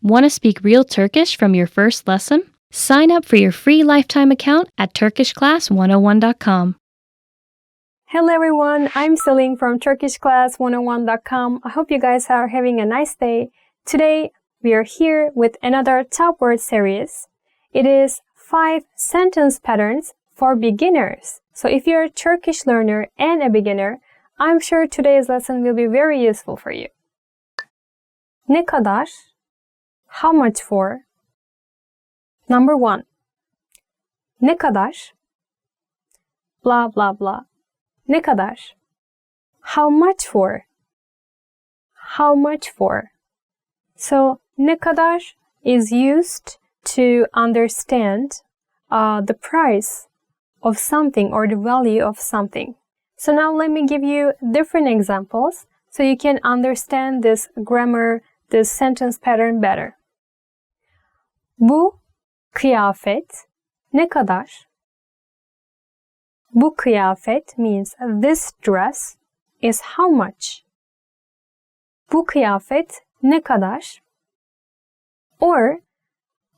Want to speak real Turkish from your first lesson? Sign up for your free lifetime account at turkishclass101.com. Hello everyone, I'm Celine from turkishclass101.com. I hope you guys are having a nice day. Today we are here with another top word series. It is 5 sentence patterns for beginners. So if you're a Turkish learner and a beginner, I'm sure today's lesson will be very useful for you. Ne kadar? How much for? Number 1. Ne kadar? Blah blah blah. Ne kadar? How much for? How much for? So, ne kadar is used to understand the price of something or the value of something. So now let me give you different examples so you can understand this grammar, this sentence pattern better. Bu kıyafet ne kadar? Bu kıyafet means this dress is how much? Bu kıyafet ne kadar? Or,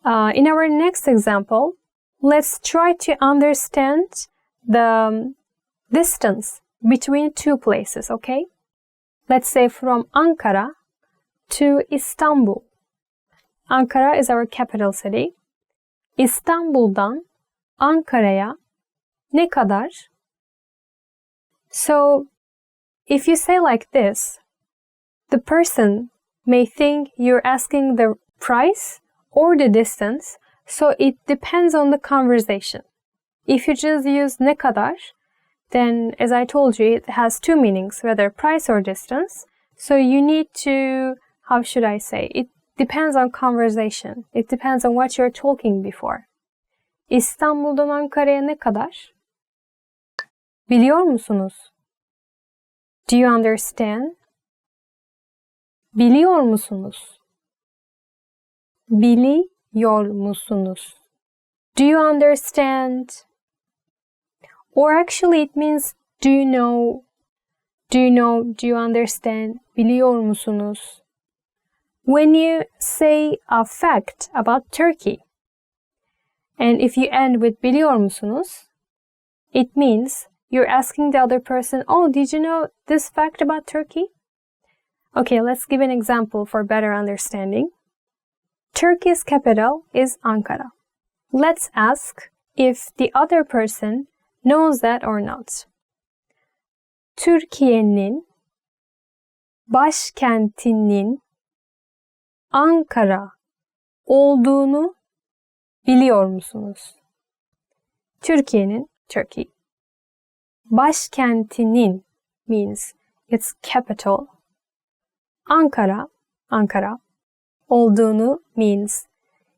in our next example, let's try to understand the distance between two places, okay? Let's say from Ankara to Istanbul. Ankara is our capital city. İstanbul'dan Ankara'ya ne kadar? So, if you say like this, the person may think you're asking the price or the distance, so it depends on the conversation. If you just use ne kadar, then as I told you, it has two meanings, whether price or distance. So you need to, how should I say, it depends on conversation. It depends on what you're talking before. İstanbul'dan Ankara'ya ne kadar? Biliyor musunuz? Do you understand? Biliyor musunuz? Biliyor musunuz? Do you understand? Or actually it means do you know? Do you know? Do you understand? Biliyor musunuz? When you say a fact about Turkey, and if you end with biliyor musunuz, it means you're asking the other person, oh, did you know this fact about Turkey? Okay, let's give an example for better understanding. Turkey's capital is Ankara. Let's ask if the other person knows that or not. Türkiye'nin başkentinin Ankara olduğunu biliyor musunuz? Türkiye'nin, Turkey. Başkentinin means its capital. Ankara, Ankara. Olduğunu means,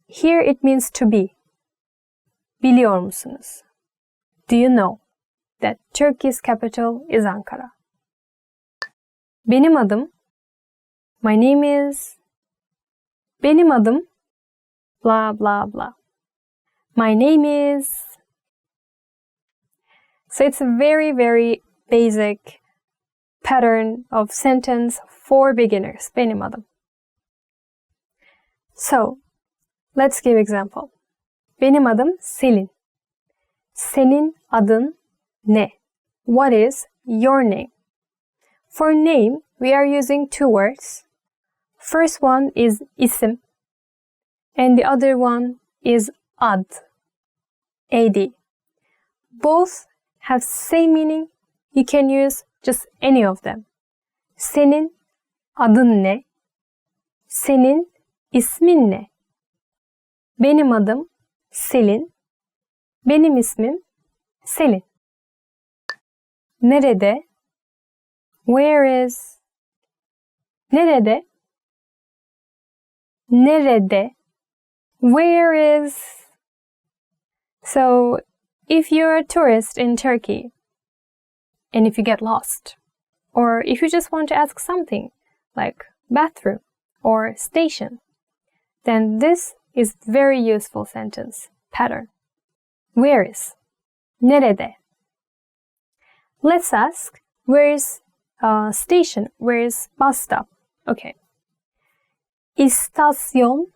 here it means to be. Biliyor musunuz? Do you know that Turkey's capital is Ankara? Benim adım, my name is, benim adım, blah blah blah. My name is. So it's a very, very basic pattern of sentence for beginners. Benim adım. So, let's give example. Benim adım Selin. Senin adın ne? What is your name? For name, we are using two words. First one is isim, and the other one is ad. Ad. Both have same meaning. You can use just any of them. Senin adın ne? Senin ismin ne? Benim adım Selin. Benim ismim Selin. Nerede? Where is? Nerede? Nerede? Where is? So, if you're a tourist in Turkey, and if you get lost, or if you just want to ask something, like bathroom or station, then this is very useful sentence pattern. Where is? Nerede? Let's ask, where is station? Where is bus stop? Okay. İstasyon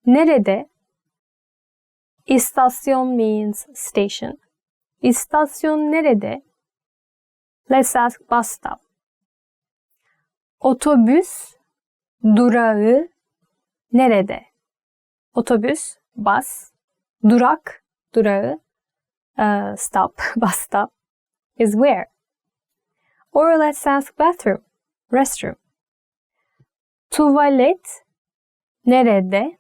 Nerede? İstasyon means station. İstasyon nerede? Let's ask bus stop. Otobüs durağı nerede? Otobüs, bus, durak, durağı, stop, bus stop is where? Or let's ask bathroom, restroom. Tuvalet nerede?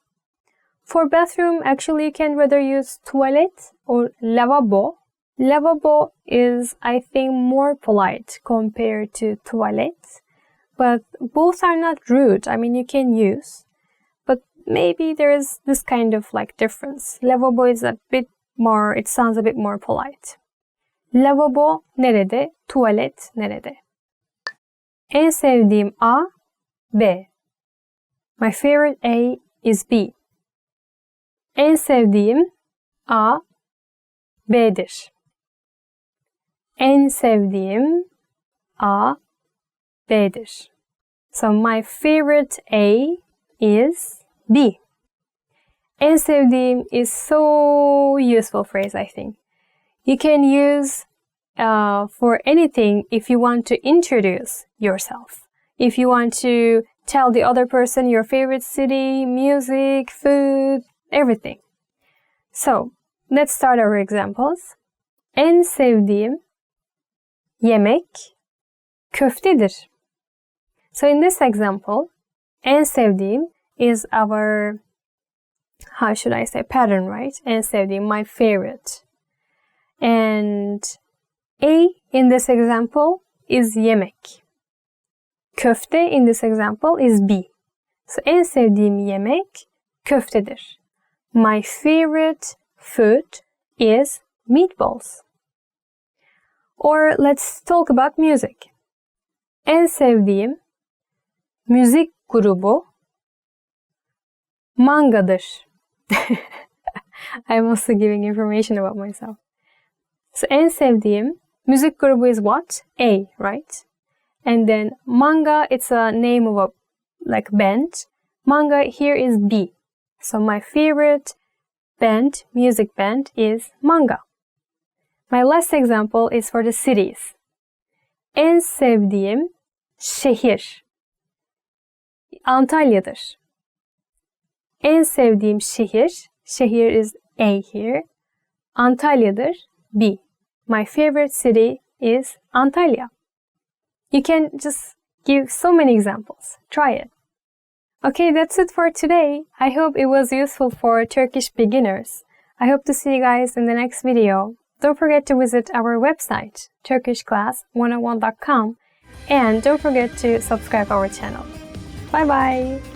For bathroom, actually you can rather use toilet or lavabo. Lavabo is, I think, more polite compared to toilet. But both are not rude. I mean, you can use. But maybe there is this kind of like difference. Lavabo is a bit more, it sounds a bit more polite. Lavabo nerede? Tuvalet nerede? En sevdiğim A, B. My favorite A is B. En sevdiğim A, B'dir. En sevdiğim A, B'dir. So my favorite A is B. En sevdiğim is so useful phrase, I think. You can use for anything if you want to introduce yourself. If you want to tell the other person your favorite city, music, food, everything. So, let's start our examples. En sevdiğim yemek köftedir. So in this example, en sevdiğim is our, how should I say, pattern, right? En sevdiğim, my favorite. And A in this example is yemek. Köfte in this example is B. So en sevdiğim yemek köftedir. My favorite food is meatballs. Or let's talk about music. En sevdiğim müzik grubu Manga'dır. I'm also giving information about myself. So en sevdiğim müzik grubu is what? A, right? And then Manga, it's a name of a like band. Manga here is B. So my favorite band, music band is Manga. My last example is for the cities. En sevdiğim şehir Antalya'dır. En sevdiğim şehir, şehir is A here, Antalya'dır, B. My favorite city is Antalya. You can just give so many examples. Try it. Okay, that's it for today. I hope it was useful for Turkish beginners. I hope to see you guys in the next video. Don't forget to visit our website, turkishclass101.com, and don't forget to subscribe our channel. Bye bye!